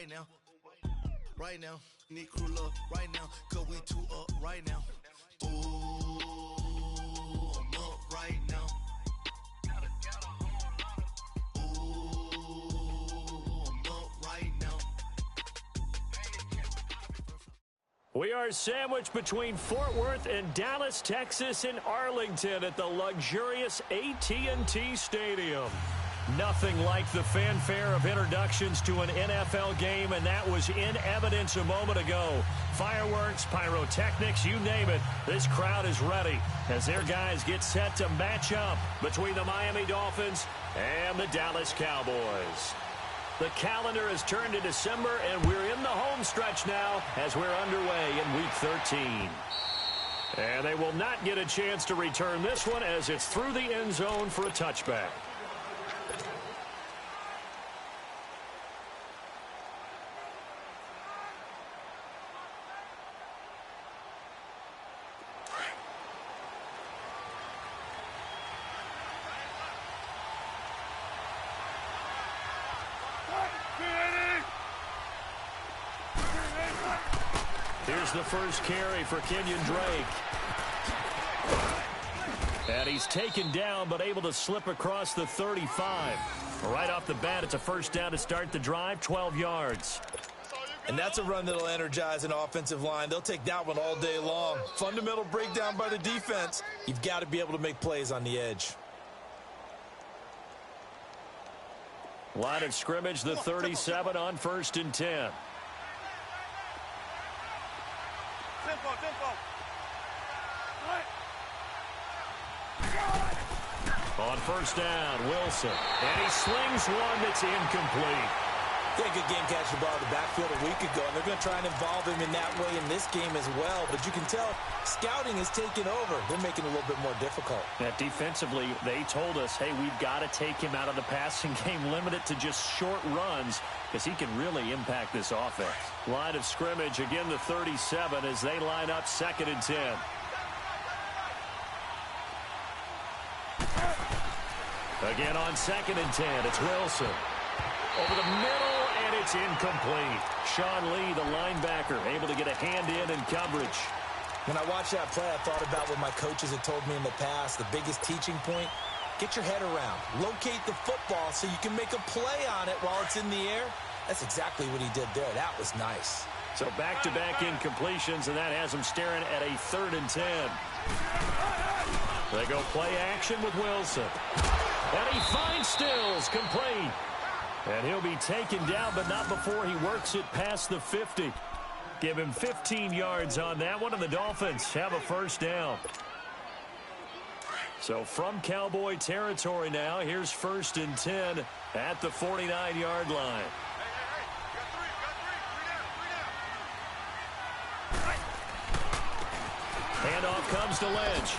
right now. Right now, need crew love right now, cause we two up right now. Ooh, I'm up right now. Ooh, I'm up right now. We are sandwiched between Fort Worth and Dallas, Texas, and Arlington at the luxurious AT&T Stadium. Nothing like the fanfare of introductions to an NFL game, and that was in evidence a moment ago. Fireworks, pyrotechnics, you name it. This crowd is ready as their guys get set to match up between the Miami Dolphins and the Dallas Cowboys. The calendar has turned to December, and we're in the home stretch now as we're underway in Week 13. And they will not get a chance to return this one as it's through the end zone for a touchback. Here's the first carry for Kenyon Drake. And he's taken down but able to slip across the 35. Right off the bat, it's a first down to start the drive, 12 yards. And that's a run that'll energize an offensive line. They'll take that one all day long. Fundamental breakdown by the defense. You've got to be able to make plays on the edge. Line of scrimmage, the 37 on 1st and 10. On first down, Wilson. And he slings one that's incomplete. He had a good game catching the ball in the backfield a week ago, and they're going to try and involve him in that way in this game as well. But you can tell scouting is taking over. They're making it a little bit more difficult. Yeah, defensively, they told us, hey, we've got to take him out of the passing game, limit it to just short runs, because he can really impact this offense. Line of scrimmage, again, the 37 as they line up 2nd and 10. Again on 2nd and 10, it's Wilson. Over the middle, and it's incomplete. Sean Lee, the linebacker, able to get a hand in coverage. When I watched that play, I thought about what my coaches had told me in the past. The biggest teaching point, get your head around. Locate the football so you can make a play on it while it's in the air. That's exactly what he did there. That was nice. So back-to-back incompletions, and that has him staring at a 3rd and 10. They go play action with Wilson. And he finds Stills, complete. And he'll be taken down, but not before he works it past the 50. Give him 15 yards on that one, and the Dolphins have a first down. So from Cowboy territory now, here's 1st and 10 at the 49-yard line. Handoff comes to Lynch.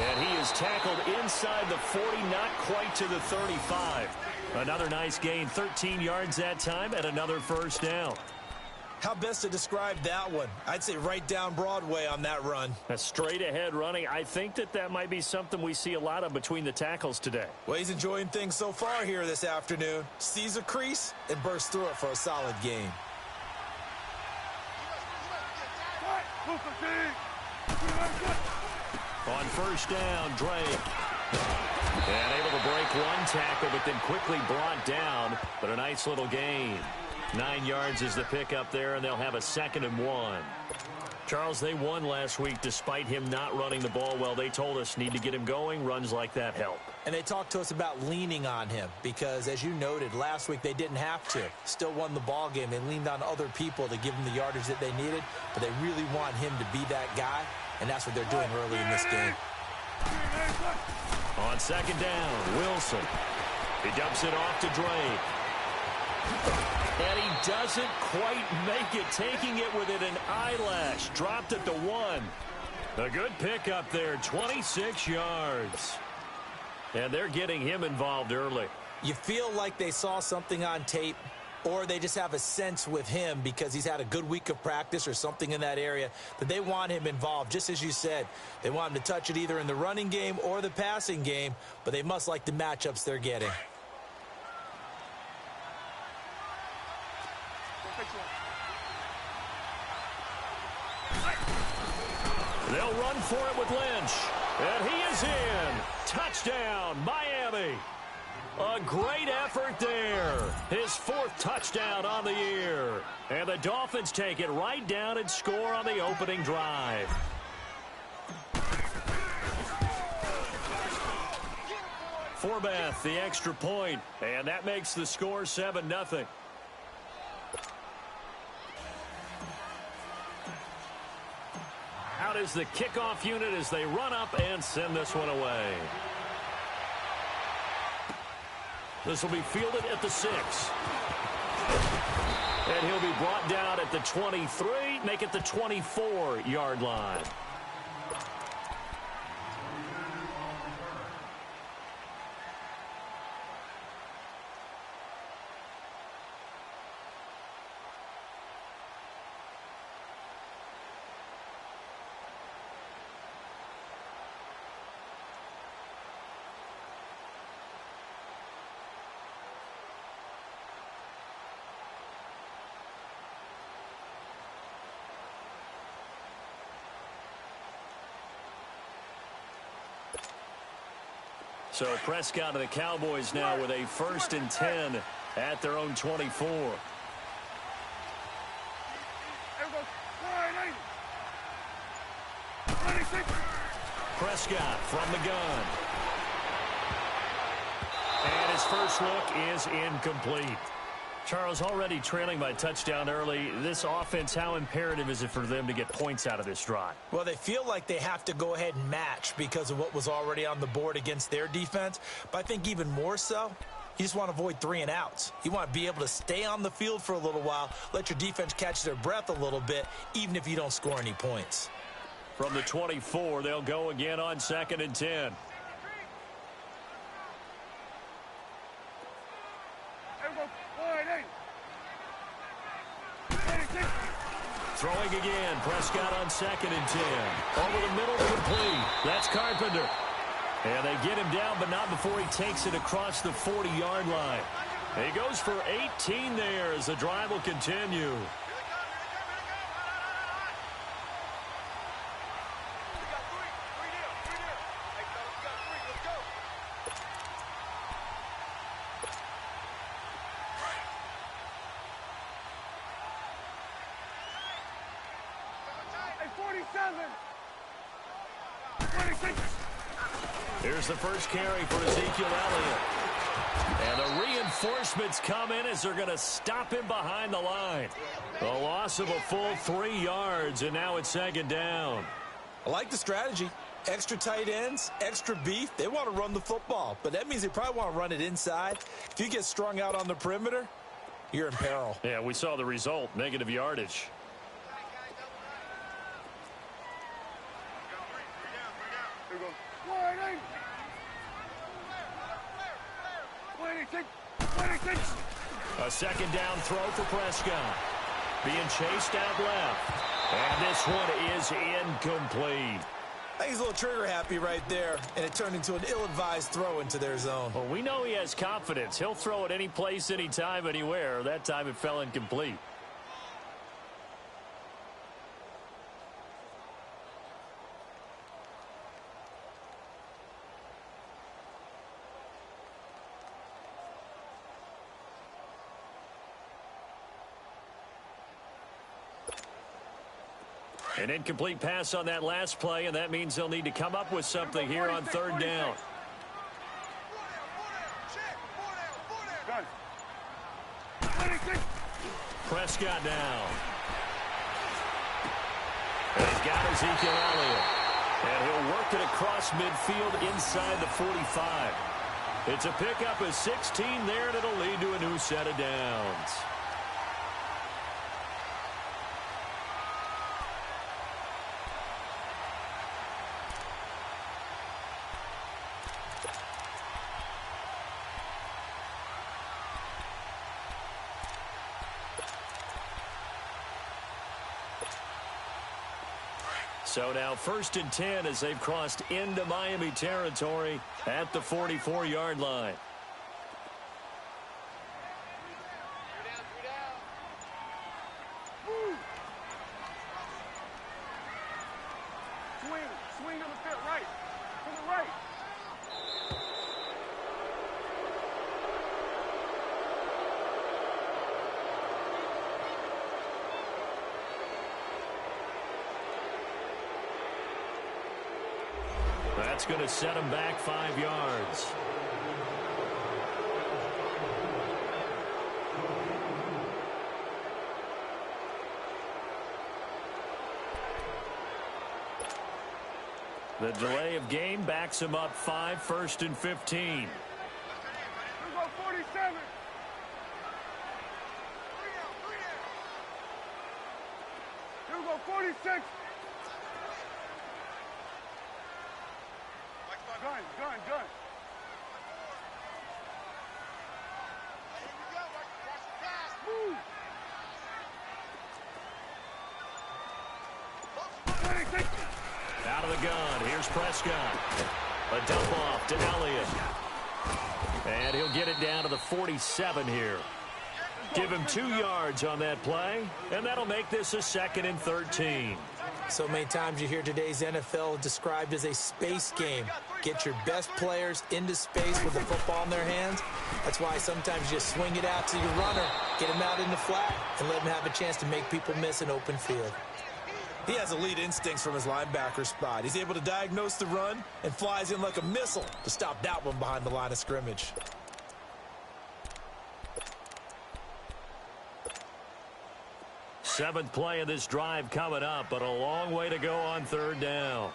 And he is tackled inside the 40, not quite to the 35. Another nice gain, 13 yards that time, and another first down. How best to describe that one? I'd say right down Broadway on that run. A straight-ahead running. I think that might be something we see a lot of between the tackles today. Well, he's enjoying things so far here this afternoon. Sees a crease and bursts through it for a solid gain. On first down, Drake. And able to break one tackle, but then quickly brought down. But a nice little gain. 9 yards is the pickup there, and they'll have a 2nd and 1. Charles, they won last week despite him not running the ball well. They told us need to get him going. Runs like that help. And they talked to us about leaning on him because, as you noted, last week they didn't have to. Still won the ball game. They leaned on other people to give them the yardage that they needed, but they really want him to be that guy, and that's what they're doing early in this game. On 2nd down, Wilson. He dumps it off to Drake. And he doesn't quite make it, taking it within an eyelash. Dropped at the 1. A good pickup there, 26 yards. And they're getting him involved early. You feel like they saw something on tape, or they just have a sense with him because he's had a good week of practice or something in that area that they want him involved. Just as you said, they want him to touch it either in the running game or the passing game, but they must like the matchups they're getting. for it with Lynch. And he is in. Touchdown, Miami. A great effort there. His 4th touchdown on the year. And the Dolphins take it right down and score on the opening drive. Forbath, the extra point, and that makes the score 7-0. Out is the kickoff unit as they run up and send this one away. This will be fielded at the 6. And he'll be brought down at the 23, make it the 24-yard line. So Prescott and the Cowboys now with a 1st and 10 at their own 24. Prescott from the gun. And his first look is incomplete. Charles, already trailing by touchdown early. This offense, how imperative is it for them to get points out of this drive? Well, they feel like they have to go ahead and match because of what was already on the board against their defense. But I think even more so, you just want to avoid 3 and outs. You want to be able to stay on the field for a little while, let your defense catch their breath a little bit, even if you don't score any points. From the 24, they'll go again on 2nd and 10. Throwing again, Prescott on 2nd and 10. Over the middle, complete. That's Carpenter. And they get him down, but not before he takes it across the 40-yard line. He goes for 18 there as the drive will continue. Here's the first carry for Ezekiel Elliott. And the reinforcements come in as they're going to stop him behind the line. A loss of a full 3 yards, and now it's 2nd down. I like the strategy. Extra tight ends, extra beef. They want to run the football, but that means they probably want to run it inside. If you get strung out on the perimeter, you're in peril. Yeah, we saw the result, negative yardage. A 2nd down throw for Prescott. Being chased out left. And this one is incomplete. I think he's a little trigger happy right there, and it turned into an ill-advised throw into their zone. Well, we know he has confidence. He'll throw it any place, anytime, anywhere. That time it fell incomplete. An incomplete pass on that last play, and that means they'll need to come up with something here on 3rd down. Prescott now. And he's got Ezekiel Elliott. And he'll work it across midfield inside the 45. It's a pickup of 16 there, and it'll lead to a new set of downs. So now 1st and 10 as they've crossed into Miami territory at the 44-yard line. Swing. That's going to set him back 5 yards. The delay of game backs him up 5, 1st and 15. Here we go, 47. Here we go, 46. Gun. Move. Out of the gun. Here's Prescott. A dump off to Elliott. And he'll get it down to the 47 here. Give him 2 yards on that play, and that'll make this a 2nd and 13. So many times you hear today's NFL described as a space game. Get your best players into space with the football in their hands. That's why sometimes you just swing it out to your runner, get him out in the flat, and let him have a chance to make people miss an open field. He has elite instincts from his linebacker spot. He's able to diagnose the run and flies in like a missile to stop that one behind the line of scrimmage. Seventh play of this drive coming up, but a long way to go on 3rd down.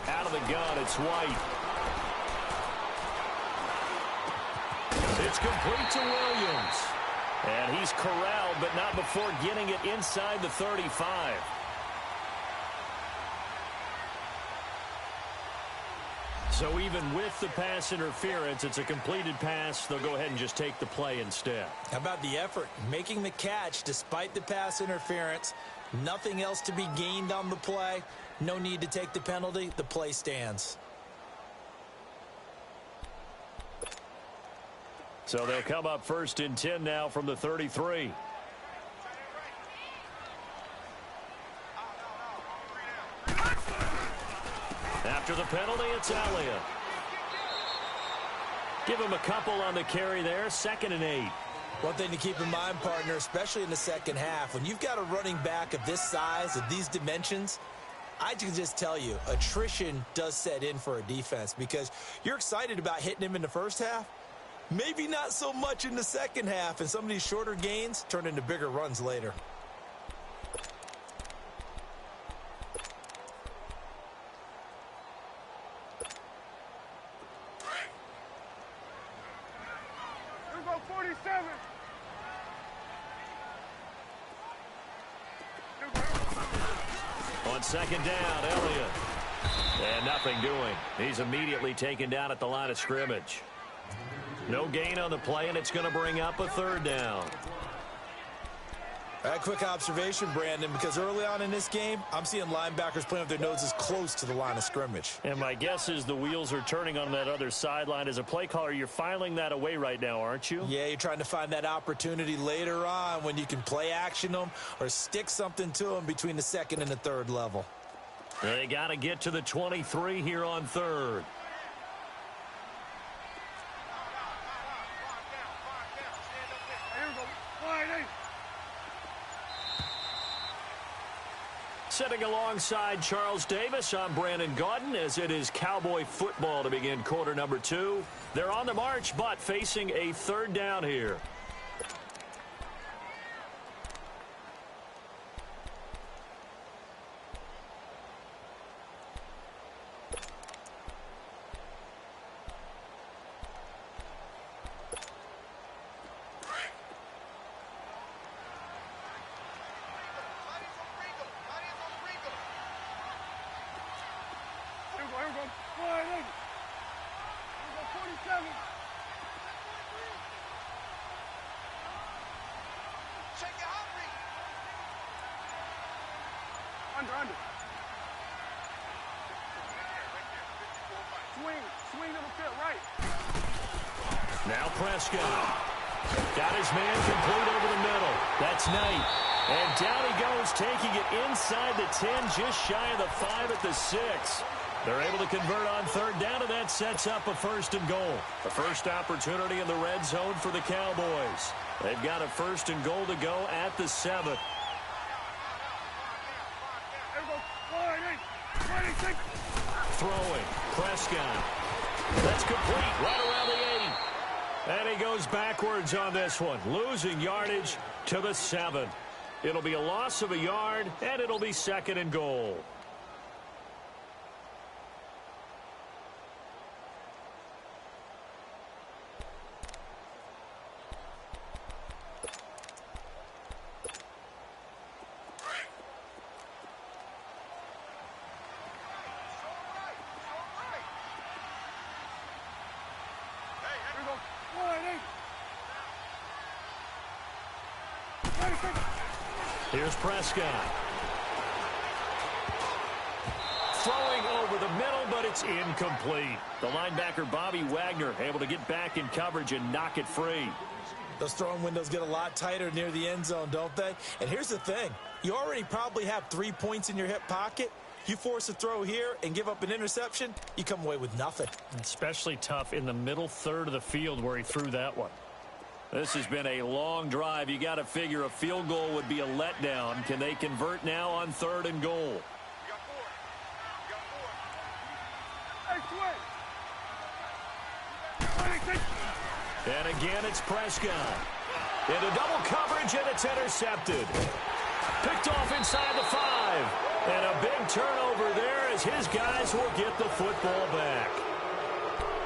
Out of the gun, it's White. It's complete to Williams. And he's corralled, but not before getting it inside the 35. So even with the pass interference, it's a completed pass. They'll go ahead and just take the play instead. How about the effort? Making the catch despite the pass interference. Nothing else to be gained on the play. No need to take the penalty. The play stands. So they'll come up 1st and 10 now from the 33. After the penalty, it's Elliott. Give him a couple on the carry there, 2nd and 8. One thing to keep in mind, partner, especially in the second half, when you've got a running back of this size, of these dimensions, I can just tell you, attrition does set in for a defense because you're excited about hitting him in the first half. Maybe not so much in the second half, and some of these shorter gains turn into bigger runs later. Here we go, 47. On 2nd down, Elliott. And nothing doing. He's immediately taken down at the line of scrimmage. No gain on the play, and it's going to bring up a 3rd down. A quick observation, Brandon, because early on in this game, I'm seeing linebackers playing with their noses close to the line of scrimmage. And my guess is the wheels are turning on that other sideline. As a play caller, you're filing that away right now, aren't you? Yeah, you're trying to find that opportunity later on when you can play action them or stick something to them between the 2nd and the 3rd level. They got to get to the 23 here on 3rd. Sitting alongside Charles Davis, I'm Brandon Gaudin, as it is Cowboy football to begin quarter number 2. They're on the march, but facing a 3rd down here. Under. Swing to the field, right. Now Prescott. Got his man complete over the middle. That's Knight. And down he goes, taking it inside the 10, just shy of the 5 at the 6. They're able to convert on 3rd down, and that sets up a 1st and goal. The first opportunity in the red zone for the Cowboys. They've got a 1st and goal to go at the 7. Throwing. Prescott. That's complete right around the 8. And he goes backwards on this one, losing yardage to the 7. It'll be a loss of a yard, and it'll be 2nd and goal. Here's Prescott. Throwing over the middle, but it's incomplete. The linebacker, Bobby Wagner, able to get back in coverage and knock it free. Those throwing windows get a lot tighter near the end zone, don't they? And here's the thing. You already probably have 3 points in your hip pocket. You force a throw here and give up an interception, you come away with nothing. Especially tough in the middle third of the field where he threw that one. This has been a long drive. You got to figure a field goal would be a letdown. Can they convert now on 3rd and goal? And again, it's Prescott. Into double coverage, and it's intercepted. Picked off inside the 5. And a big turnover there as his guys will get the football back.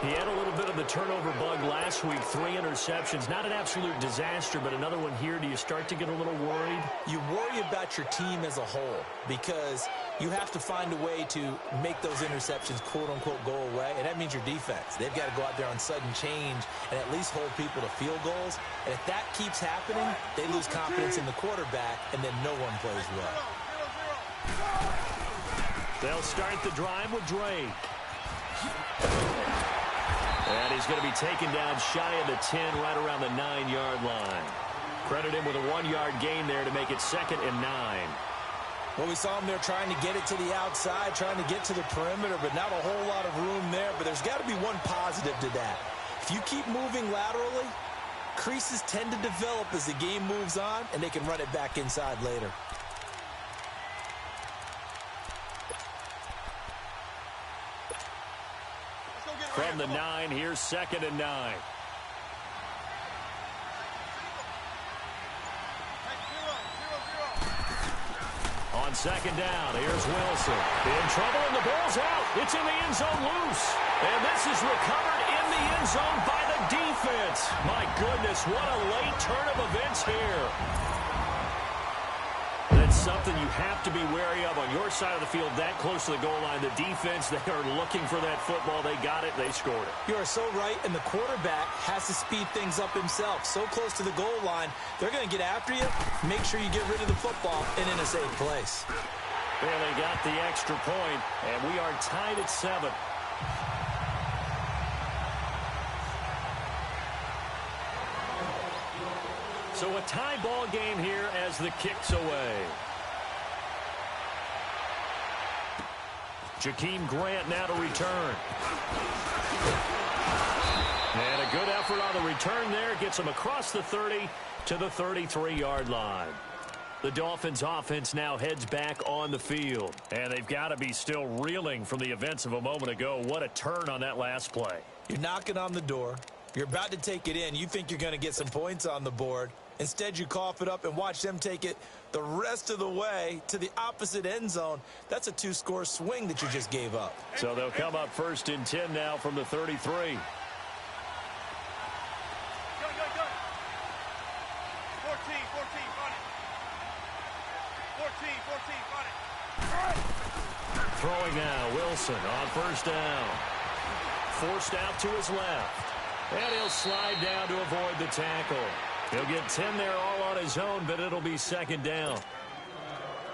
He had a little bit of the turnover bug last week, 3 interceptions. Not an absolute disaster, but another one here. Do you start to get a little worried? You worry about your team as a whole because you have to find a way to make those interceptions, quote-unquote, go away, and that means your defense. They've got to go out there on sudden change and at least hold people to field goals. And if that keeps happening, they lose confidence in the quarterback, and then no one plays well. They'll start the drive with Drake. And he's going to be taken down shy of the 10, right around the 9-yard line. Credit him with a 1-yard gain there to make it 2nd and 9. Well, we saw him there trying to get it to the outside, trying to get to the perimeter, but not a whole lot of room there. But there's got to be one positive to that. If you keep moving laterally, creases tend to develop as the game moves on, and they can run it back inside later. From the 9, here's 2nd and 9. On 2nd down, here's Wilson. In trouble, and the ball's out. It's in the end zone loose. And this is recovered in the end zone by the defense. My goodness, what a late turn of events here. That's something you have to be wary of on your side of the field, that close to the goal line. The defense, they are looking for that football. They got it. They scored it. You are so right, and the quarterback has to speed things up himself. So close to the goal line, they're going to get after you. Make sure you get rid of the football and in a safe place. Well, they got the extra point, and we are tied at 7. So a tie ball game here as the kick's away. Jakeem Grant now to return. And a good effort on the return there. Gets him across the 30 to the 33-yard line. The Dolphins offense now heads back on the field. And they've got to be still reeling from the events of a moment ago. What a turn on that last play. You're knocking on the door. You're about to take it in. You think you're going to get some points on the board. Instead, you cough it up and watch them take it the rest of the way to the opposite end zone. That's a 2-score swing that you just gave up. So they'll come up 1st and 10 now from the 33. Go, go, go. 14, run it. 14, run it. Throwing now, Wilson on 1st down. Forced out to his left. And he'll slide down to avoid the tackle. He'll get 10 there all on his own, but it'll be 2nd down.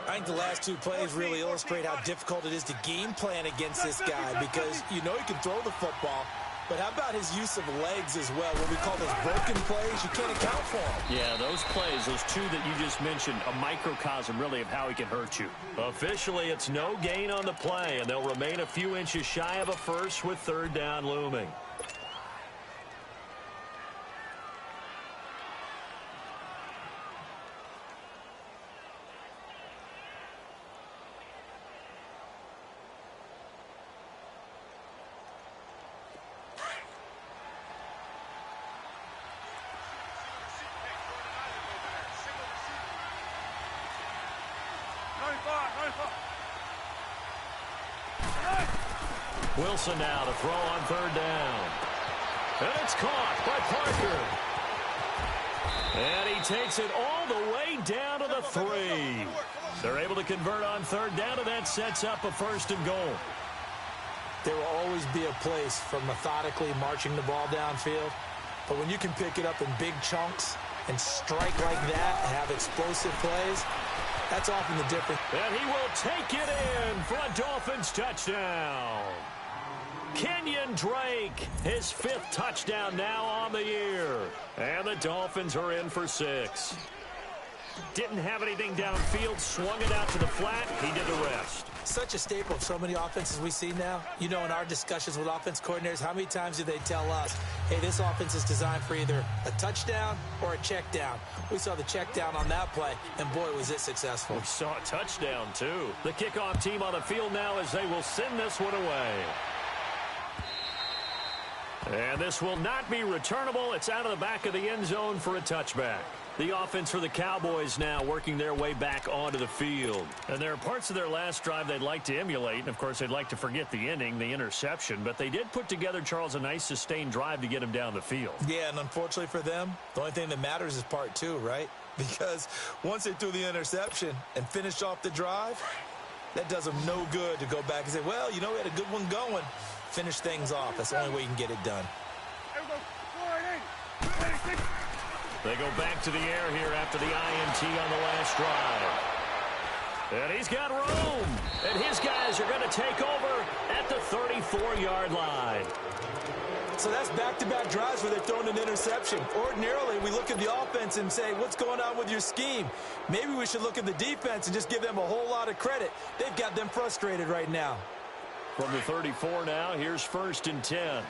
I think the last 2 plays really illustrate how difficult it is to game plan against this guy because you know he can throw the football, but how about his use of legs as well? What we call those broken plays, you can't account for them. Yeah, those plays, those 2 that you just mentioned, a microcosm really of how he can hurt you. Officially, it's no gain on the play, and they'll remain a few inches shy of a first with 3rd down looming. Wilson now to throw on third down. And it's caught by Parker. And he takes it all the way down to the 3. They're able to convert on third down, and that sets up a 1st and goal. There will always be a place for methodically marching the ball downfield. But when you can pick it up in big chunks and strike like that and have explosive plays, that's often the difference. And he will take it in for a Dolphins touchdown. Kenyon Drake, his 5th touchdown now on the year. And the Dolphins are in for 6. Didn't have anything downfield, swung it out to the flat. He did the rest. Such a staple of so many offenses we see now. You know, in our discussions with offense coordinators, how many times do they tell us, hey, this offense is designed for either a touchdown or a check down? We saw the check down on that play, and boy, was it successful. We saw a touchdown, too. The kickoff team on the field now as they will send this one away. And this will not be returnable. It's out of the back of the end zone for a touchback. The offense for the Cowboys now working their way back onto the field. And there are parts of their last drive they'd like to emulate. And, of course, they'd like to forget the inning, the interception. But they did put together, Charles, a nice sustained drive to get him down the field. Yeah, and unfortunately for them, the only thing that matters is part 2, right? Because once they threw the interception and finished off the drive, that does them no good to go back and say, well, you know, we had a good one going. Finish things off. That's the only way you can get it done. They go back to the air here after the INT on the last drive. And he's got room. And his guys are going to take over at the 34-yard line. So that's back-to-back drives where they're throwing an interception. Ordinarily, we look at the offense and say, what's going on with your scheme? Maybe we should look at the defense and just give them a whole lot of credit. They've got them frustrated right now. From the 34 now, here's 1st and 10.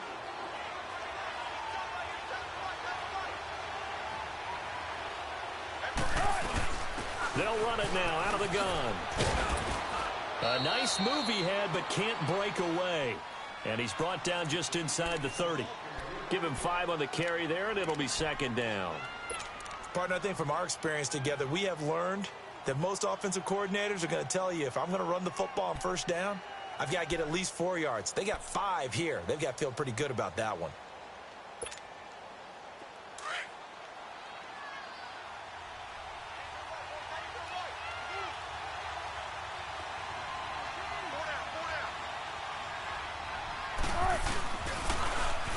They'll run it now out of the gun. A nice move he had, but can't break away. And he's brought down just inside the 30. Give him 5 on the carry there, and it'll be 2nd down. Partner, I think from our experience together, we have learned that most offensive coordinators are going to tell you, if I'm going to run the football on 1st down, I've got to get at least 4 yards. They got 5 here. They've got to feel pretty good about that one.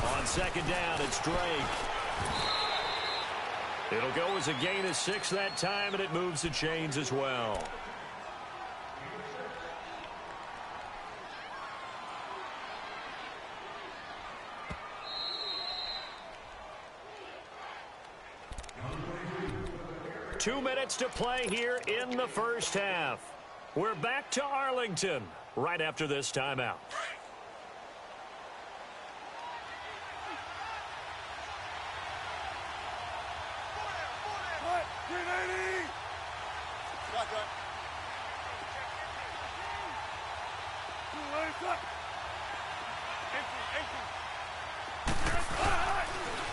On 2nd down, it's Drake. It'll go as a gain of 6 that time, and it moves the chains as well. Two minutes to play here in the first half. We're back to Arlington right after this timeout.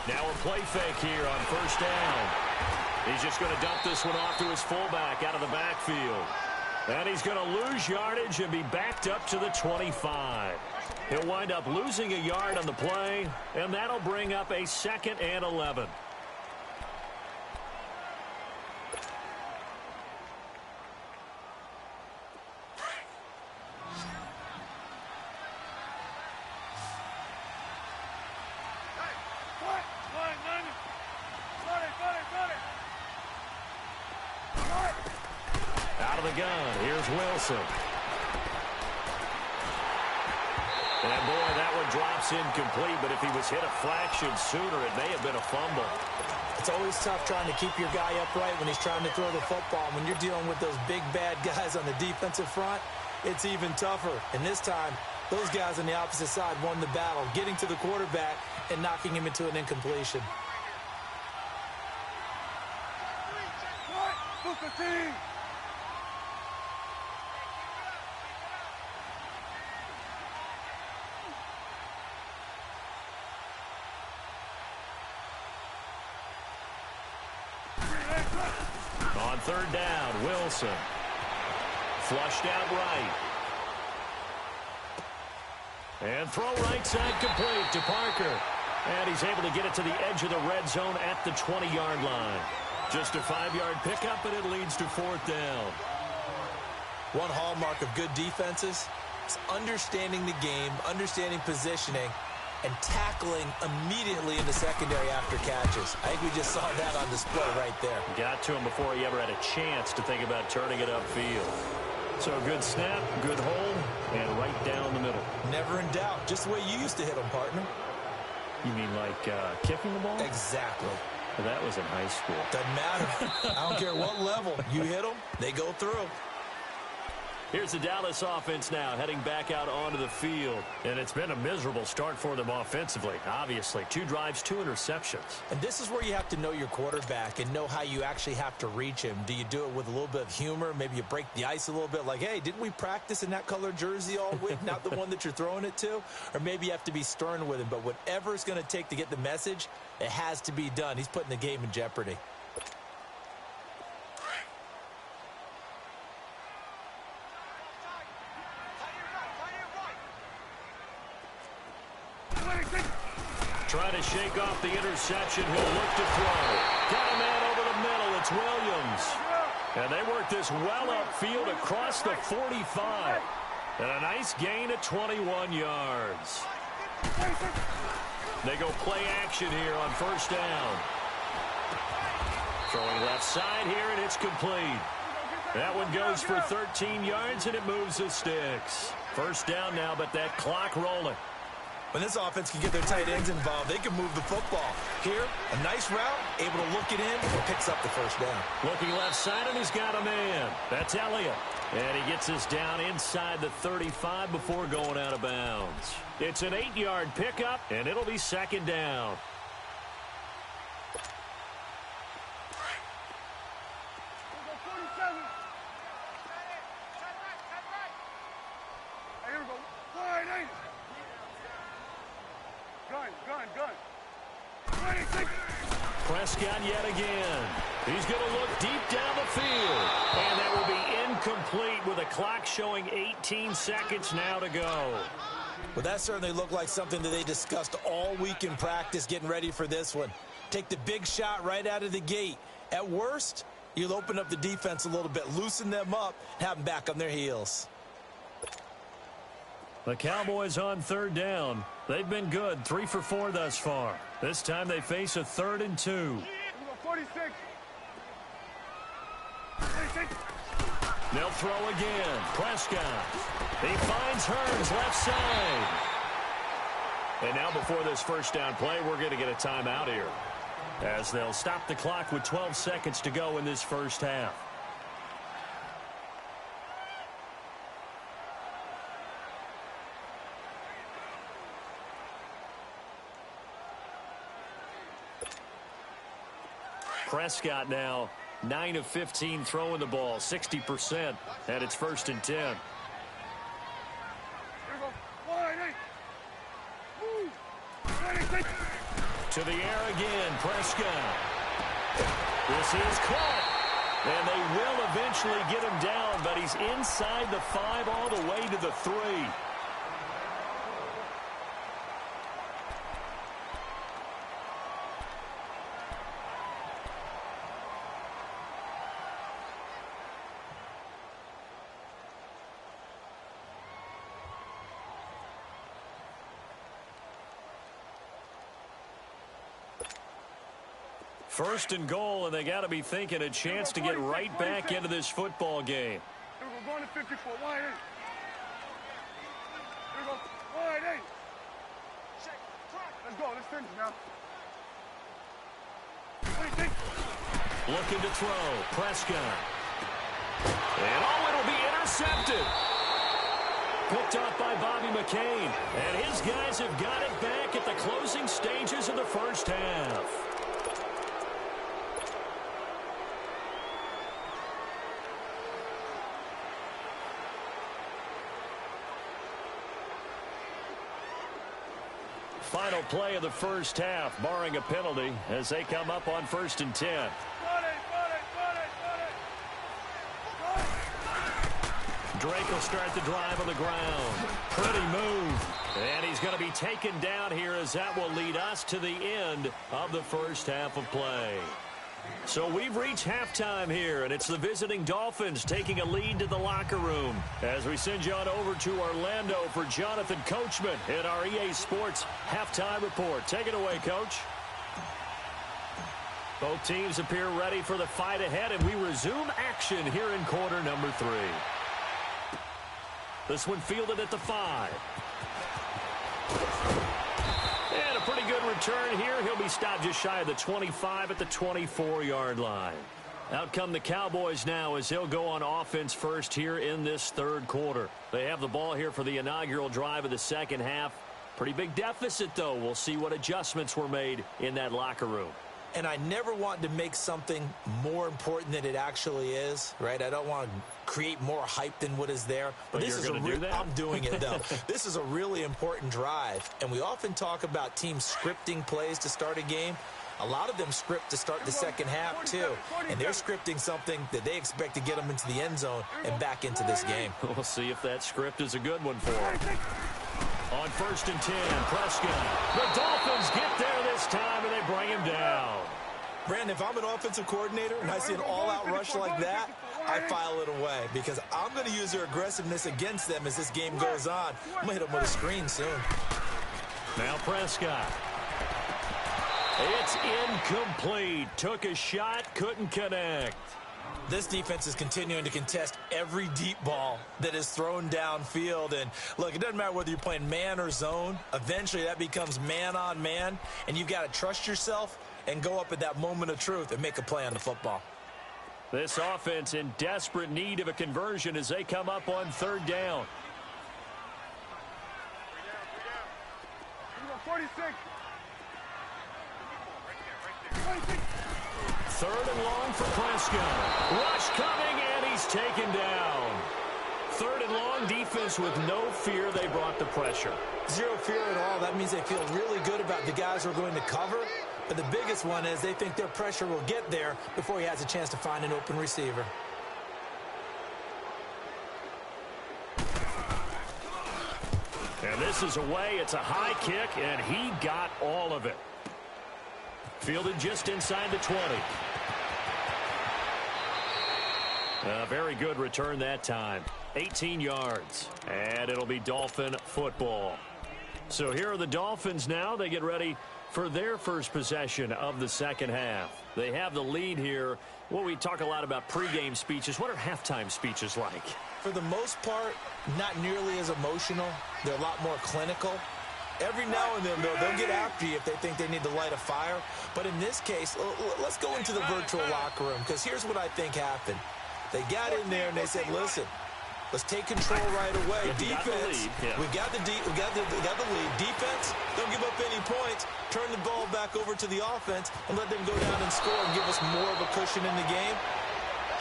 Now a play fake here on 1st down. He's just going to dump this one off to his fullback out of the backfield. And he's going to lose yardage and be backed up to the 25. He'll wind up losing a yard on the play, and that'll bring up a 2nd and 11. Out of the gun, here's Wilson. And boy, that one drops incomplete, but if he was hit a fraction sooner, it may have been a fumble. It's always tough trying to keep your guy upright when he's trying to throw the football. When you're dealing with those big, bad guys on the defensive front, it's even tougher. And this time, those guys on the opposite side won the battle, getting to the quarterback and knocking him into an incompletion. On 3rd down, Wilson. Flushed out right. And throw right side complete to Parker. And he's able to get it to the edge of the red zone at the 20-yard line. Just a 5-yard pickup, and it leads to 4th down. One hallmark of good defenses is understanding the game, understanding positioning, and tackling immediately in the secondary after catches. I think we just saw that on display right there. Got to him before he ever had a chance to think about turning it upfield. So good snap, good hold, and right down the middle. Never in doubt. Just the way you used to hit them, partner. You mean like kicking the ball? Exactly. Well, that was in high school. Doesn't matter. I don't care what level. You hit them, they go through. Here's the Dallas offense now, heading back out onto the field. And it's been a miserable start for them offensively, obviously. 2 drives, 2 interceptions. And this is where you have to know your quarterback and know how you actually have to reach him. Do you do it with a little bit of humor? Maybe you break the ice a little bit like, hey, didn't we practice in that color jersey all week? Not the one that you're throwing it to? Or maybe you have to be stern with him. But whatever it's going to take to get the message, it has to be done. He's putting the game in jeopardy. Trying to shake off the interception. He'll look to throw. Got a man over the middle. It's Williams. And they work this well upfield across the 45. And a nice gain of 21 yards. They go play action here on 1st down. Throwing left side here, and it's complete. That one goes for 13 yards, and it moves the sticks. 1st down now, but that clock rolling. When this offense can get their tight ends involved, they can move the football. Here, a nice route, able to look it in, and picks up the 1st down. Looking left side, and he's got a man. That's Elliott. And he gets us down inside the 35 before going out of bounds. It's an 8-yard pickup, and it'll be 2nd down. Prescott yet again. He's going to look deep down the field. And that will be incomplete with a clock showing 18 seconds now to go. Well, that certainly looked like something that they discussed all week in practice getting ready for this one. Take the big shot right out of the gate. At worst, you'll open up the defense a little bit, loosen them up, have them back on their heels. The Cowboys on 3rd down. They've been good, 3 for 4 thus far. This time they face a 3rd and 2. 46. They'll throw again. Prescott. He finds Hearns left side. And now before this 1st down play, we're going to get a timeout here, as they'll stop the clock with 12 seconds to go in this 1st half. Prescott now 9 of 15 throwing the ball, 60%, and it's 1st and 10. To the air again, Prescott. This is caught, and they will eventually get him down, but he's inside the 5 all the way to the 3. First and goal, and they got to be thinking a chance to get right back into this football game. Here we go, going to 54, wide in. Here we go, wide in. Let's go, let's finish now. Looking to throw, Prescott. And it'll be intercepted. Picked off by Bobby McCain. And his guys have got it back at the closing stages of the 1st half. Final play of the 1st half, barring a penalty, as they come up on 1st and 10. Drake will start the drive on the ground. Pretty move. And he's going to be taken down here as that will lead us to the end of the first half of play. So we've reached halftime here, and it's the visiting Dolphins taking a lead to the locker room. As we send you on over to Orlando for Jonathan Coachman in our EA Sports Halftime Report. Take it away, Coach. Both teams appear ready for the fight ahead, and we resume action here in quarter number 3. This one fielded at the 5. And a pretty good return here. He'll be stopped just shy of the 25 at the 24-yard line. Out come the Cowboys now as they'll go on offense first here in this third quarter. They have the ball here for the inaugural drive of the second half. Pretty big deficit, though. We'll see what adjustments were made in that locker room. And I never want to make something more important than it actually is, right? I don't want to create more hype than what is there. But this is I'm doing it, though. This is a really important drive. And we often talk about teams scripting plays to start a game. A lot of them script to start the second half, too. And they're scripting something that they expect to get them into the end zone and back into this game. We'll see if that script is a good one for them. On 1st and 10, Prescott. The Dolphins get there this time, and they bring him down. Brandon, if I'm an offensive coordinator and I see an all-out rush like that, I file it away because I'm going to use their aggressiveness against them as this game goes on. I'm going to hit them with a screen soon. Now Prescott. It's incomplete. Took a shot, couldn't connect. This defense is continuing to contest every deep ball that is thrown downfield. And, look, it doesn't matter whether you're playing man or zone. Eventually, that becomes man-on-man, and you've got to trust yourself and go up at that moment of truth and make a play on the football. This offense in desperate need of a conversion as they come up on 3rd down. 46. 3rd and long for Prescott. Rush coming, and he's taken down. 3rd and long, defense with no fear. They brought the pressure. Zero fear at all. That means they feel really good about the guys who are going to cover. But the biggest one is they think their pressure will get there before he has a chance to find an open receiver. And this is away. It's a high kick, and he got all of it. Fielded just inside the 20. A very good return that time. 18 yards. And it'll be Dolphin football. So here are the Dolphins now. They get ready for their first possession of the second half. They have the lead here. Well, we talk a lot about pregame speeches. What are halftime speeches like? For the most part, not nearly as emotional. They're a lot more clinical. Every now and then, they'll get after you if they think they need to light a fire. But in this case, let's go into the virtual locker room, because here's what I think happened. They got in there and they said, listen, let's take control right away. Defense, we got the lead. Defense, don't give up any points. Turn the ball back over to the offense and let them go down and score and give us more of a cushion in the game.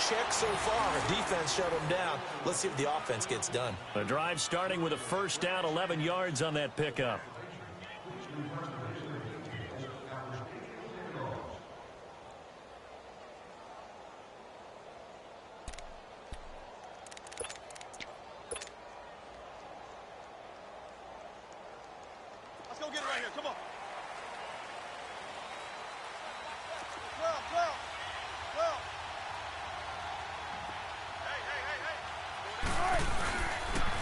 Check so far. Defense shut them down. Let's see if the offense gets done. The drive starting with a 1st down, 11 yards on that pickup. Let's go get it right here. Come on.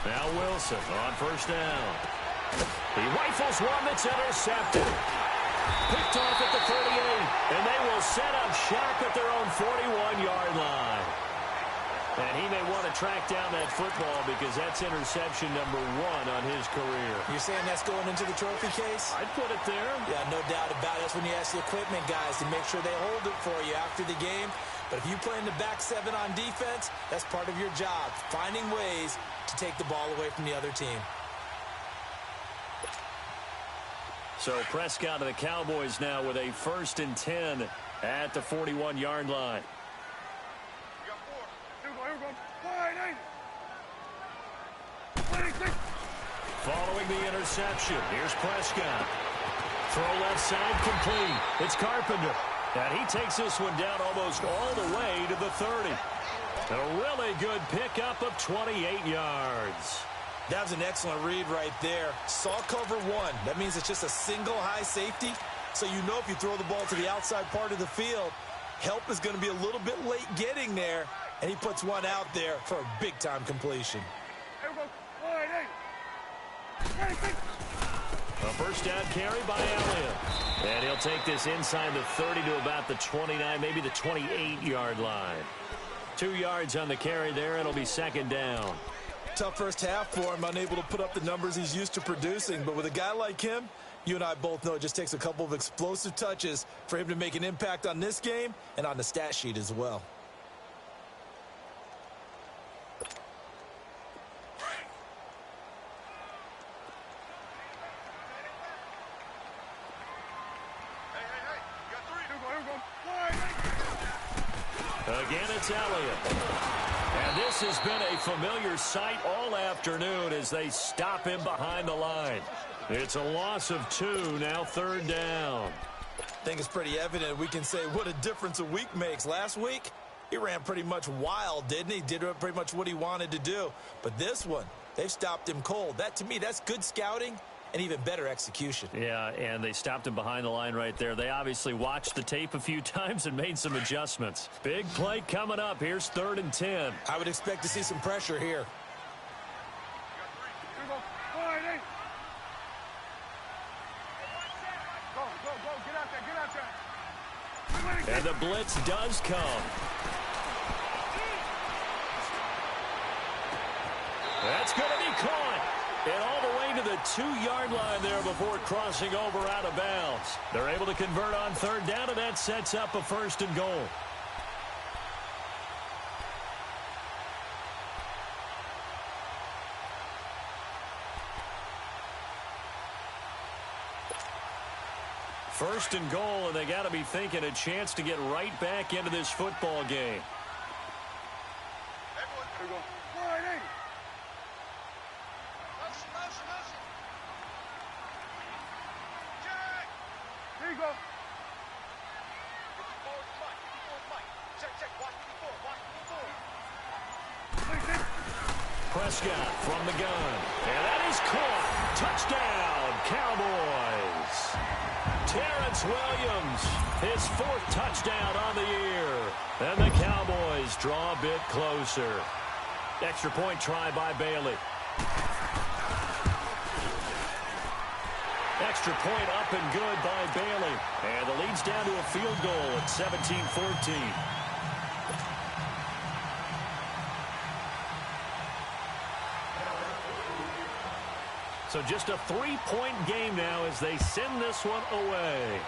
Now Wilson on 1st down. He rifles one that's intercepted. Picked off at the 38, and they will set up shop at their own 41-yard line. And he may want to track down that football because that's interception number 1 on his career. You're saying that's going into the trophy case? I'd put it there. Yeah, no doubt about it. That's when you ask the equipment guys to make sure they hold it for you after the game. But if you play in the back 7 on defense, that's part of your job, finding ways to take the ball away from the other team. So Prescott of the Cowboys now with a 1st and 10 at the 41-yard line. Following the interception, here's Prescott. Throw left side complete. It's Carpenter. And he takes this one down almost all the way to the 30. A really good pickup of 28 yards. That was an excellent read right there. Saw cover one. That means it's just a single high safety. So you know if you throw the ball to the outside part of the field, help is going to be a little bit late getting there. And he puts one out there for a big-time completion. A first down carry by Elliott. And he'll take this inside the 30 to about the 29, maybe the 28-yard line. 2 yards on the carry there. It'll be second down. Tough first half for him, unable to put up the numbers he's used to producing. But with a guy like him, you and I both know it just takes a couple of explosive touches for him to make an impact on this game and on the stat sheet as well. Again, it's Elliott. And this has been a familiar sight all afternoon as they stop him behind the line. It's a loss of 2, now third down. I think it's pretty evident. We can say what a difference a week makes. Last week, he ran pretty much wild, didn't he? Did pretty much what he wanted to do. But this one, they've stopped him cold. That, to me, that's good scouting and even better execution. Yeah, and they stopped him behind the line right there. They obviously watched the tape a few times and made some adjustments. Big play coming up. Here's 3rd and 10. I would expect to see some pressure here. And the blitz does come. That's going to be caught. And all the way to the 2-yard line there before crossing over out of bounds. They're able to convert on 3rd down, and that sets up a 1st and goal. First and goal, and they got to be thinking a chance to get right back into this football game. Prescott from the gun. And that is caught. Touchdown, Cowboys. Terrence Williams, his 4th touchdown on the year. And the Cowboys draw a bit closer. Extra point try by Bailey. Extra point up and good by Bailey. And the lead's down to a field goal at 17-14. So just a 3-point game now as they send this one away.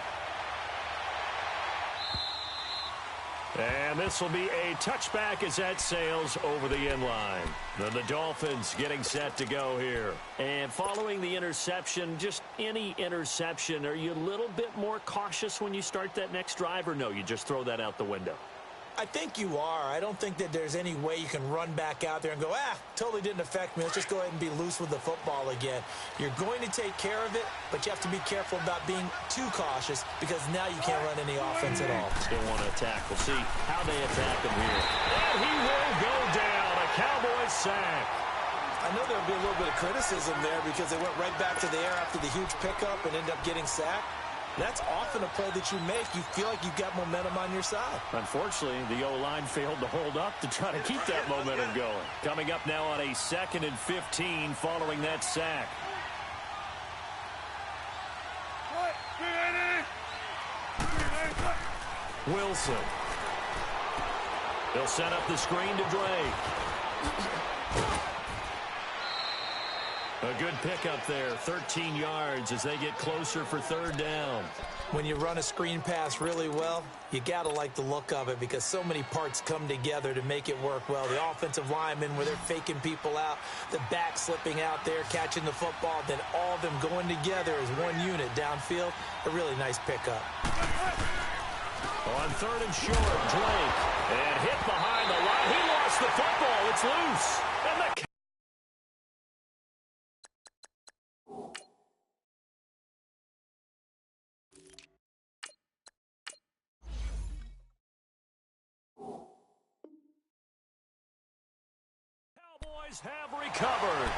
And this will be a touchback as that sails over the end line. Then the Dolphins getting set to go here. And following the interception, just any interception, are you a little bit more cautious when you start that next drive, or no, you just throw that out the window? I think you are. I don't think that there's any way you can run back out there and go, totally didn't affect me. Let's just go ahead and be loose with the football again. You're going to take care of it, but you have to be careful about being too cautious because now you can't run any offense at all. Still want to attack. We'll see how they attack him here. And he will go down. A Cowboys sack. I know there'll be a little bit of criticism there because they went right back to the air after the huge pickup and ended up getting sacked. That's often a play that you make. You feel like you've got momentum on your side. Unfortunately, the O-line failed to hold up to try to keep that momentum going. Coming up now on a 2nd and 15 following that sack. Wilson. He'll set up the screen to Drake. A good pickup there, 13 yards as they get closer for 3rd down. When you run a screen pass really well, you got to like the look of it because so many parts come together to make it work well. The offensive linemen where they're faking people out, the back slipping out there, catching the football, then all of them going together as one unit downfield. A really nice pickup. On 3rd and short, Drake. And hit behind the line. He lost the football. It's loose. And the Cowboys have recovered.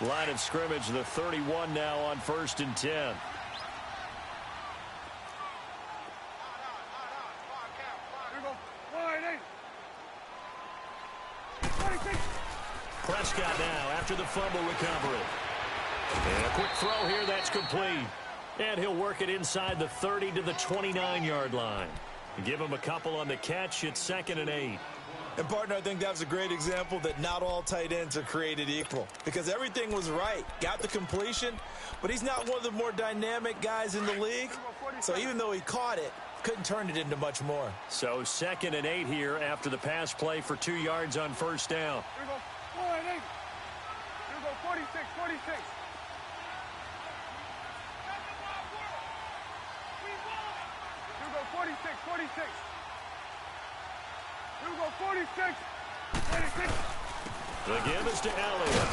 Line of scrimmage, the 31 now on 1st and 10. Prescott now after the fumble recovery. And a quick throw here, that's complete. And he'll work it inside the 30 to the 29-yard line. Give him a couple on the catch. It's 2nd and 8. And, partner, I think that was a great example that not all tight ends are created equal, because everything was right. Got the completion, but he's not one of the more dynamic guys in the league. So even though he caught it, couldn't turn it into much more. So 2nd and 8 here after the pass play for 2 yards on 1st down. Here we go. 4 and 8. Here we go. 46, 46. Here we go. 46, 46. Here we go, 46, 46. The give is to Elliott.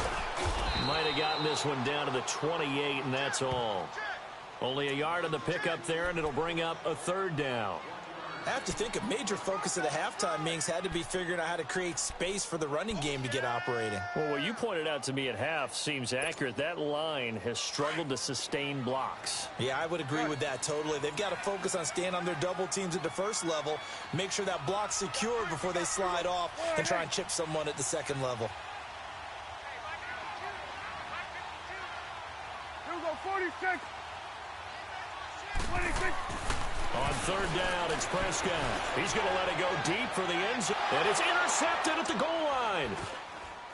Might have gotten this one down to the 28, and that's all. Only a yard on the pickup there, and it'll bring up a 3rd down. I have to think a major focus of the halftime meetings had to be figuring out how to create space for the running game to get operating. Well, what you pointed out to me at half seems accurate. That line has struggled to sustain blocks. Yeah, I would agree with that totally. They've got to focus on staying on their double teams at the first level, make sure that block's secure before they slide off and try and chip someone at the second level. Here we go, 46, 26. On 3rd down, it's Prescott. He's going to let it go deep for the end zone. And it's intercepted at the goal line.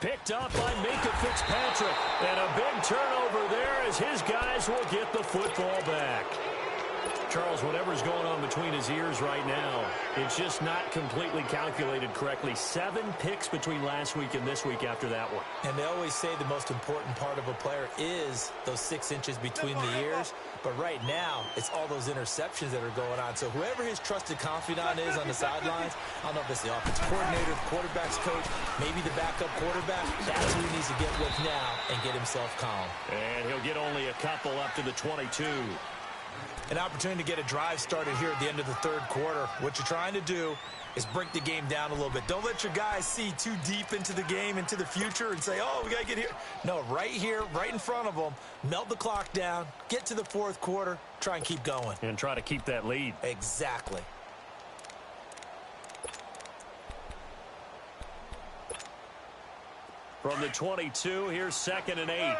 Picked up by Minkah Fitzpatrick. And a big turnover there as his guys will get the football back. Charles, whatever's going on between his ears right now, it's just not completely calculated correctly. 7 picks between last week and this week after that one. And they always say the most important part of a player is those 6 inches between the ears. But right now, it's all those interceptions that are going on. So whoever his trusted confidant is on the sidelines, I don't know if it's the offensive coordinator, the quarterback's coach, maybe the backup quarterback, that's who he needs to get with now and get himself calm. And he'll get only a couple up to the 22. An opportunity to get a drive started here at the end of the 3rd quarter. What you're trying to do is break the game down a little bit. Don't let your guys see too deep into the game, into the future, and say, oh, we got to get here. No, right here, right in front of them, melt the clock down, get to the 4th quarter, try and keep going. And try to keep that lead. Exactly. From the 22, here's 2nd and 8.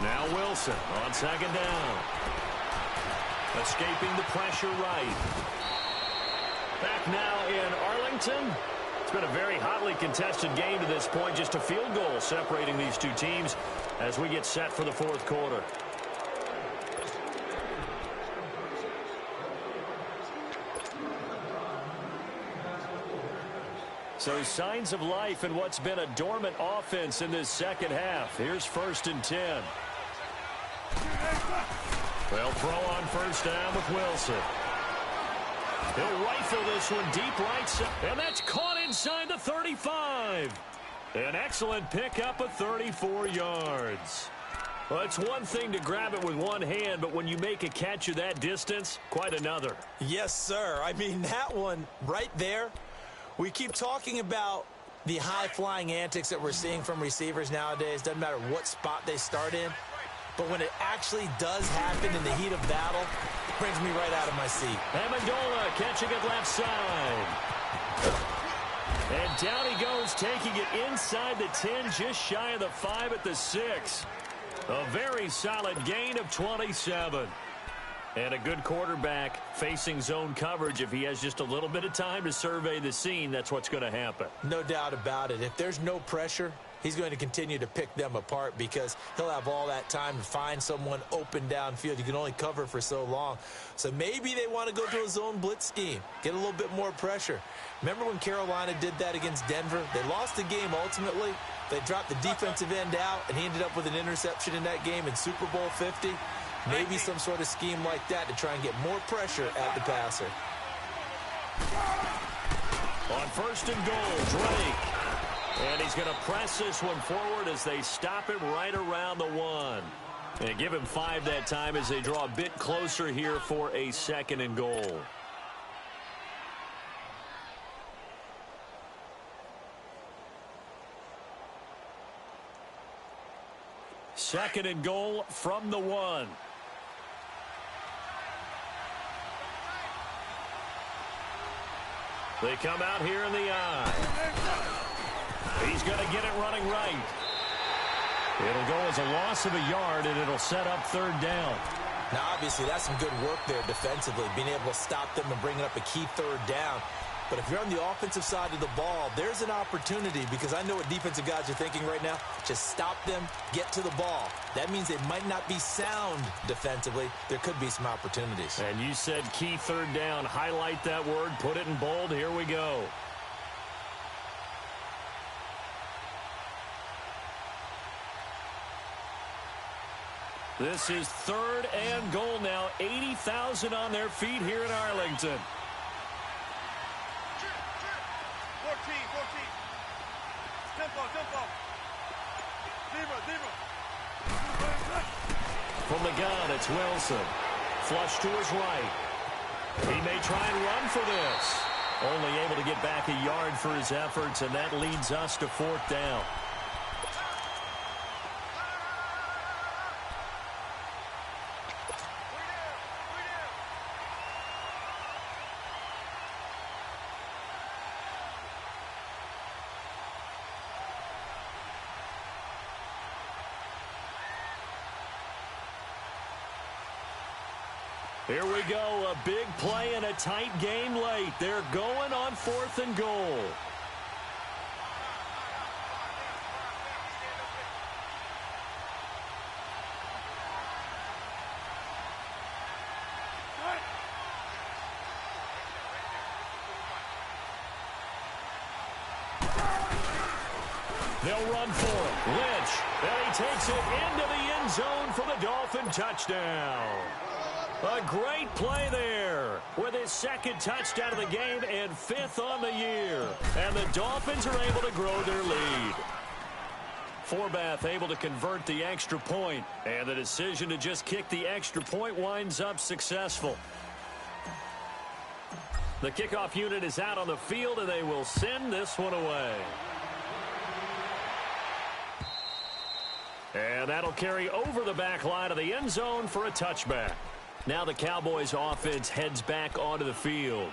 Now Wilson on 2nd down. Escaping the pressure right. Back now in Arlington. It's been a very hotly contested game to this point. Just a field goal separating these two teams as we get set for the 4th quarter. So signs of life in what's been a dormant offense in this 2nd half. Here's 1st and 10. They'll throw on 1st down with Wilson. He'll rifle this one deep right side. And that's caught inside the 35. An excellent pickup of 34 yards. Well, it's one thing to grab it with one hand, but when you make a catch of that distance, quite another. Yes, sir. I mean, that one right there. We keep talking about the high-flying antics that we're seeing from receivers nowadays. Doesn't matter what spot they start in. But when it actually does happen in the heat of battle, it brings me right out of my seat. Amendola catching it left side. And down he goes, taking it inside the 10, just shy of the 5 at the 6. A very solid gain of 27. And a good quarterback facing zone coverage. If he has just a little bit of time to survey the scene, that's what's going to happen. No doubt about it. If there's no pressure, he's going to continue to pick them apart because he'll have all that time to find someone open downfield. You can only cover for so long. So maybe they want to go to a zone blitz scheme, get a little bit more pressure. Remember when Carolina did that against Denver? They lost the game ultimately, They dropped the defensive end out, and he ended up with an interception in that game in Super Bowl 50. Maybe some sort of scheme like that to try and get more pressure at the passer. On first and goal, Drake. And he's going to press this one forward as they stop him right around the 1. And give him 5 that time as they draw a bit closer here for a second and goal. Second and goal from the 1. They come out here in the eye. He's going to get it running right. It'll go as a loss of a yard, and it'll set up third down. Now, obviously, that's some good work there defensively, being able to stop them and bringing up a key third down. But if you're on the offensive side of the ball, there's an opportunity, because I know what defensive guys are thinking right now. Just stop them, get to the ball. That means they might not be sound defensively. There could be some opportunities. And you said key third down. Highlight that word. Put it in bold. Here we go. This is third and goal now. 80,000 on their feet here in Arlington. 14. Tempo. Zero. From the gun, it's Wilson. Flush to his right. He may try and run for this. Only able to get back a yard for his efforts, and that leads us to fourth down. Here we go, a big play in a tight game late. They're going on fourth and goal. They'll run for it. Lynch, and he takes it into the end zone for the Dolphin touchdown. A great play there with his second touchdown of the game and 5th on the year. And the Dolphins are able to grow their lead. Forbath able to convert the extra point, and the decision to just kick the extra point winds up successful. The kickoff unit is out on the field, and they will send this one away. And that'll carry over the back line of the end zone for a touchback. Now the Cowboys offense heads back onto the field.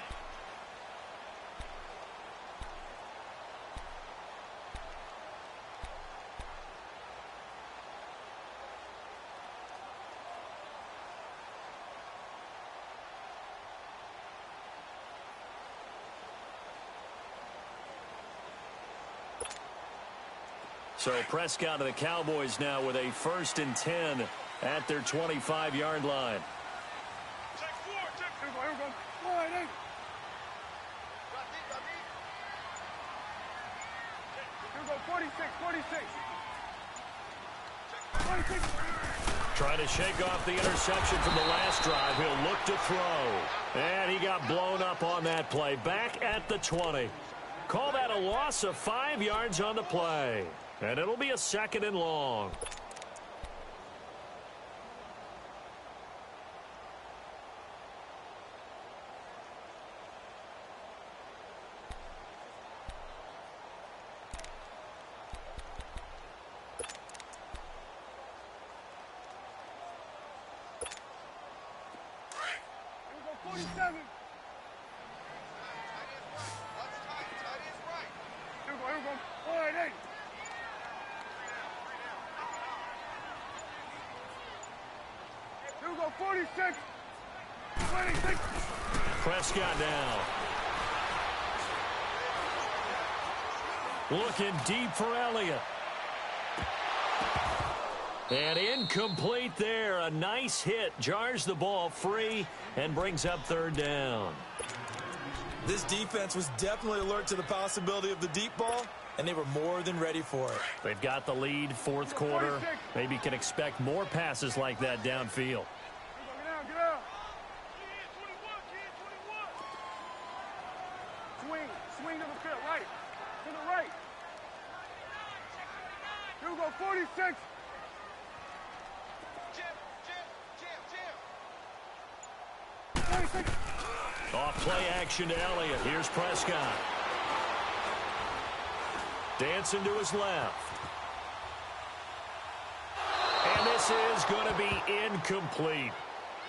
So Prescott to the Cowboys now with a 1st and 10 at their 25-yard line. Here we go. All right, 46. Trying to shake off the interception from the last drive. He'll look to throw. And he got blown up on that play. Back at the 20. Call that a loss of 5 yards on the play. And it'll be a 2nd and long. Prescott down. Looking deep for Elliott. And incomplete there. A nice hit. Jars the ball free and brings up 3rd down. This defense was definitely alert to the possibility of the deep ball, and they were more than ready for it. They've got the lead, fourth quarter. Maybe can expect more passes like that downfield. Get out. Swing to the field, right. To the right. Here we go, 46. Off play action to Elliott. Here's Prescott. Dancing to his left. And this is going to be incomplete.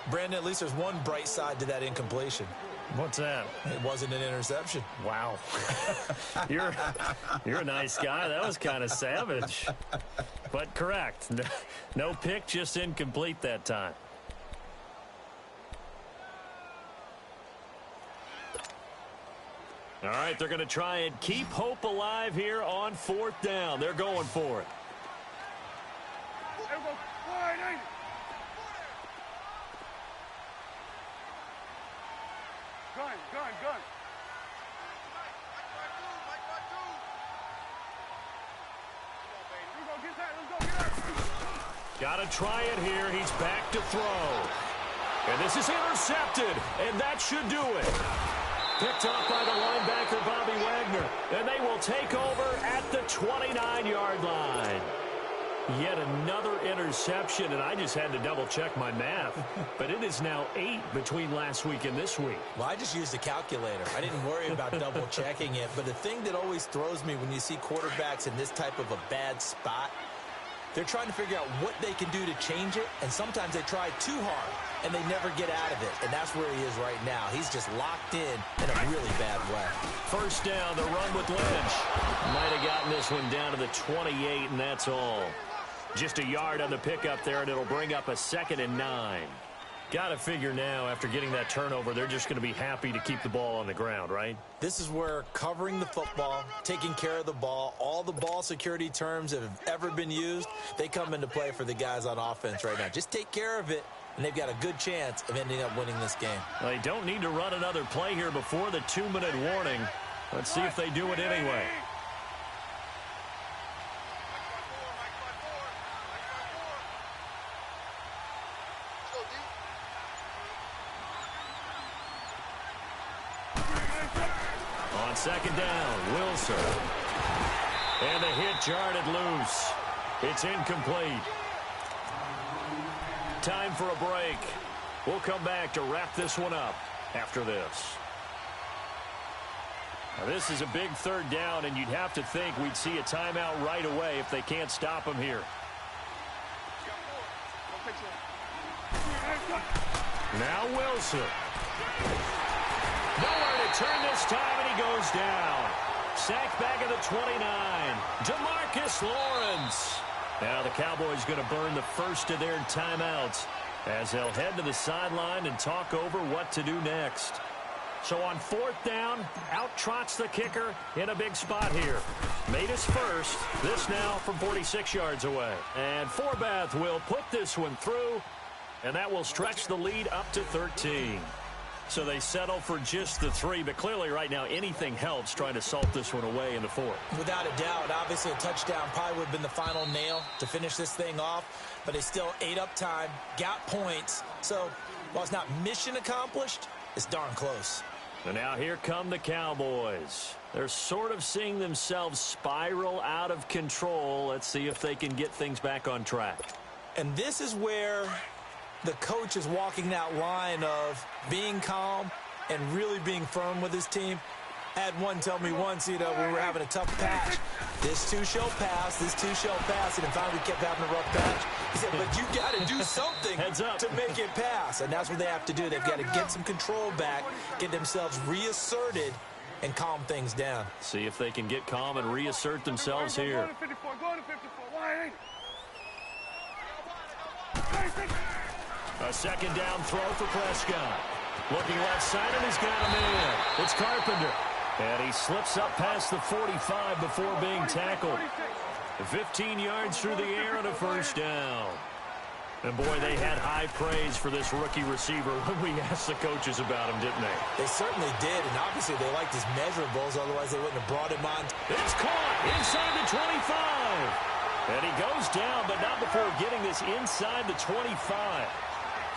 Brandon, at least there's one bright side to that incompletion. What's that? It wasn't an interception. Wow. You're a nice guy. That was kind of savage. But correct. No pick, just incomplete that time. All right, they're going to try and keep hope alive here on fourth down. They're going for it. Gun. Got to try it here. He's back to throw. And this is intercepted, and that should do it. Picked up by the linebacker, Bobby Wagner. And they will take over at the 29-yard line. Yet another interception, and I just had to double-check my math. But it is now 8 between last week and this week. Well, I just used a calculator. I didn't worry about double-checking it. But the thing that always throws me when you see quarterbacks in this type of a bad spot, they're trying to figure out what they can do to change it, and sometimes they try too hard, and they never get out of it, and that's where he is right now. He's just locked in a really bad way. First down, the run with Lynch. Might have gotten this one down to the 28, and that's all. Just a yard on the pickup there, and it'll bring up a 2nd and 9. Got to figure now, after getting that turnover, they're just going to be happy to keep the ball on the ground, right? This is where covering the football, taking care of the ball, all the ball security terms that have ever been used, they come into play for the guys on offense right now. Just take care of it, and they've got a good chance of ending up winning this game. They don't need to run another play here before the 2-minute warning. Let's see if they do it anyway. On second down, Wilson. And the hit jarred loose. It's incomplete. Time for a break. We'll come back to wrap this one up after this. Now, this is a big third down, and you'd have to think we'd see a timeout right away if they can't stop him here. Now Wilson. Nowhere to turn this time, and he goes down. Sacked back at the 29. DeMarcus Lawrence. Now the Cowboys going to burn the first of their timeouts as they'll head to the sideline and talk over what to do next. So on fourth down, out trots the kicker in a big spot here. Made his first. This now from 46 yards away. And Forbath will put this one through, and that will stretch the lead up to 13. So they settle for just the 3, but clearly right now anything helps trying to salt this one away in the 4th. Without a doubt, obviously a touchdown probably would have been the final nail to finish this thing off, but they still ate up time, got points. So while it's not mission accomplished, it's darn close. And now here come the Cowboys. They're sort of seeing themselves spiral out of control. Let's see if they can get things back on track. And this is where the coach is walking that line of being calm and really being firm with his team. I had one tell me once, we were having a tough patch. This too shall pass, this too shall pass, and finally we kept having a rough patch. He said, but you got to do something to make it pass, and that's what they have to do. They've got to get some control back, get themselves reasserted, and calm things down. See if they can get calm and reassert themselves here. Go to 54, go to 54. Why ain't A second down throw for Prescott. Looking left side, and he's got him in. It's Carpenter. And he slips up past the 45 before being tackled. 15 yards through the air and a first down. And, boy, they had high praise for this rookie receiver when we asked the coaches about him, didn't they? They certainly did, and obviously they liked his measurables, otherwise they wouldn't have brought him on. It's caught inside the 25. And he goes down, but not before getting this inside the 25.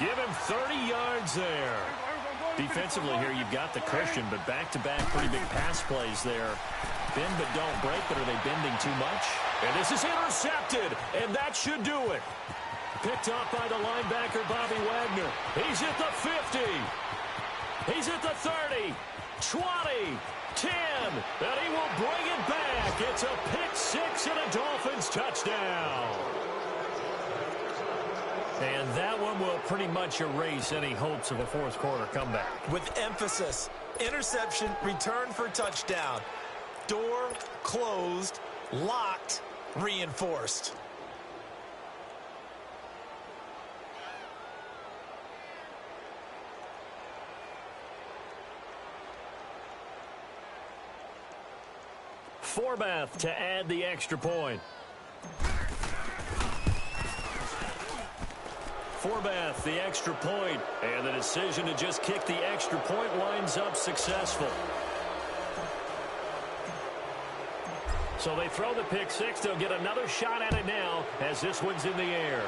Give him 30 yards there. Defensively here, you've got the cushion, but back-to-back pretty big pass plays there. Bend but don't break, but are they bending too much? And this is intercepted, and that should do it. Picked up by the linebacker, Bobby Wagner. He's at the 50. He's at the 30, 20, 10, and he will bring it back. It's a pick-6 and a Dolphins touchdown. And that one will pretty much erase any hopes of a fourth-quarter comeback. With emphasis, interception, return for touchdown. Door closed, locked, reinforced. Forbath to add the extra point. Forbath, the extra point, and the decision to just kick the extra point winds up successful. So they throw the pick-6. They'll get another shot at it now as this one's in the air.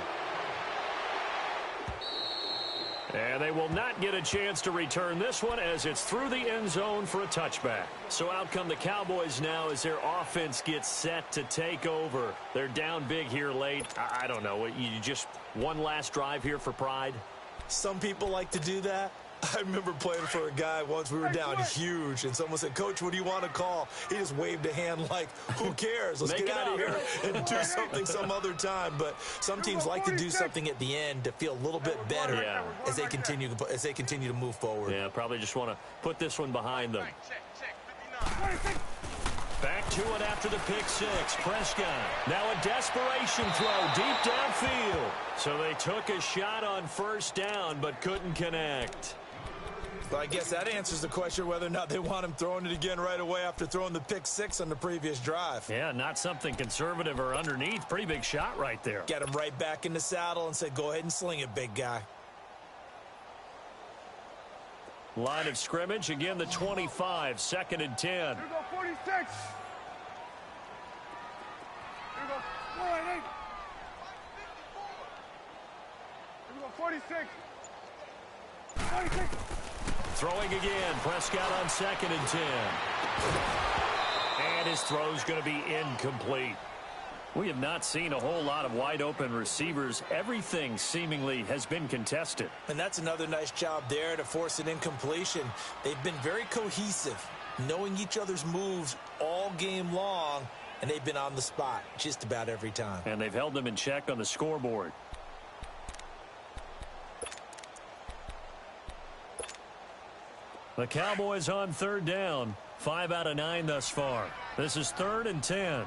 And they will not get a chance to return this one as it's through the end zone for a touchback. So out come the Cowboys now as their offense gets set to take over. They're down big here late. I don't know. You just one last drive here for pride? Some people like to do that. I remember playing for a guy once. We were down huge, and someone said, "Coach, what do you want to call?" He just waved a hand like, who cares? Let's get out of here and do something some other time. But some teams like to do something at the end to feel a little bit better as they continue to move forward. Yeah, probably just want to put this one behind them. Back to it after the pick-6. Prescott. Now a desperation throw deep downfield. So they took a shot on first down but couldn't connect. But I guess that answers the question whether or not they want him throwing it again right away after throwing the pick-6 on the previous drive. Yeah, not something conservative or underneath. Pretty big shot right there. Get him right back in the saddle and say, go ahead and sling it, big guy. Line of scrimmage, again the 25, 2nd and 10. Here we go, 46. Here we go, 48. Here we go, 46. 46. Throwing again, Prescott on 2nd and 10. And his throw's going to be incomplete. We have not seen a whole lot of wide-open receivers. Everything seemingly has been contested. And that's another nice job there to force an incompletion. They've been very cohesive, knowing each other's moves all game long, and they've been on the spot just about every time. And they've held them in check on the scoreboard. The Cowboys on 3rd down. 5 out of 9 thus far. This is 3rd and 10.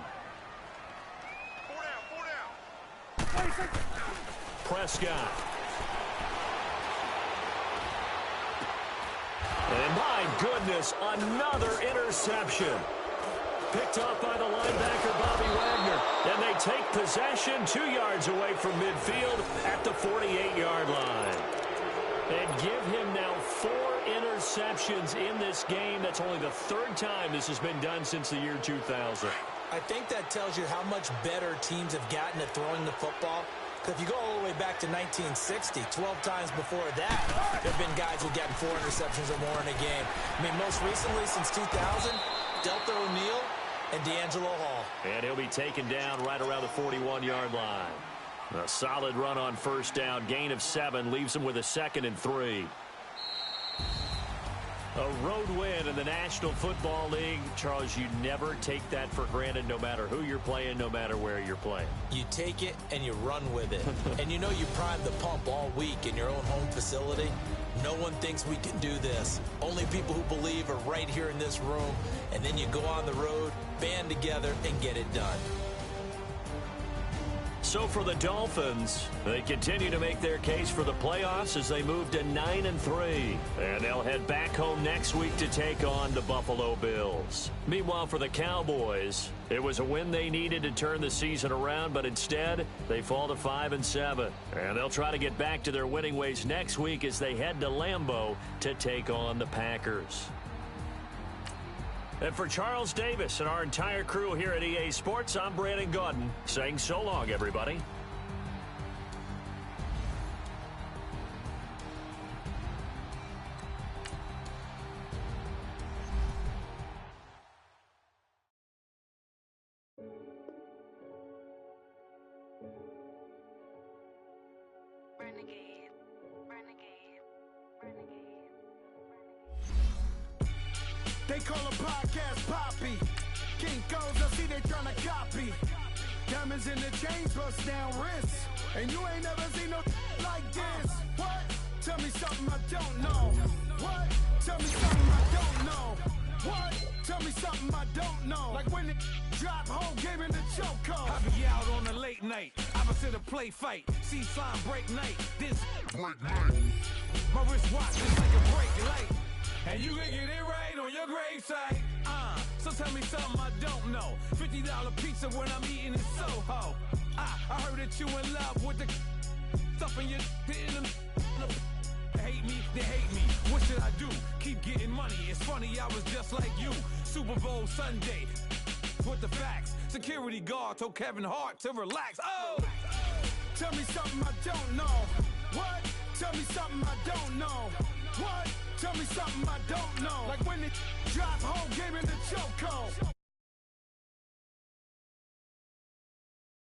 Prescott. And my goodness, another interception. Picked up by the linebacker, Bobby Wagner. And they take possession 2 yards away from midfield at the 48-yard line. And give him now 4 interceptions in this game. That's only the 3rd time this has been done since the year 2000. I think that tells you how much better teams have gotten at throwing the football. Because if you go all the way back to 1960, 12 times before that, there have been guys who've gotten 4 interceptions or more in a game. I mean, most recently, since 2000, Delta O'Neal and D'Angelo Hall. And he'll be taken down right around the 41-yard line. A solid run on first down. Gain of 7 leaves him with a 2nd and 3. A road win in the National Football League. Charles, you never take that for granted, no matter who you're playing, no matter where you're playing. You take it and you run with it. And you know you prime the pump all week in your own home facility. No one thinks we can do this. Only people who believe are right here in this room. And then you go on the road, band together, and get it done. so for the Dolphins, they continue to make their case for the playoffs as they move to 9-3. And they'll head back home next week to take on the Buffalo Bills. Meanwhile, for the Cowboys, it was a win they needed to turn the season around, but instead, they fall to 5-7. And they'll try to get back to their winning ways next week as they head to Lambeau to take on the Packers. And for Charles Davis and our entire crew here at EA Sports, I'm Brandon Gaudin saying so long, everybody. They call a podcast Poppy. King goes, I see they tryna copy. Diamonds in the chains, bust down wrists. And you ain't never seen no like this. What? Tell me something I don't know. What? Tell me something I don't know. What? Tell me something I don't know. Like when it drop home, game in the chokehold. I be out on a late night, opposite a play fight. See sign break night, this break night. My wristwatch is like a break light. And you can get it right on your gravesite. So tell me something I don't know. $50 pizza when I'm eating in Soho. I heard that you in love with the stuff in your hitting them. They hate me, they hate me. What should I do? Keep getting money. It's funny, I was just like you. Super Bowl Sunday. With the facts. Security guard told Kevin Hart to relax. Oh! Tell me something I don't know. What? Tell me something I don't know. What? Tell me something I don't know. Like when it drop home, game in the chokehold.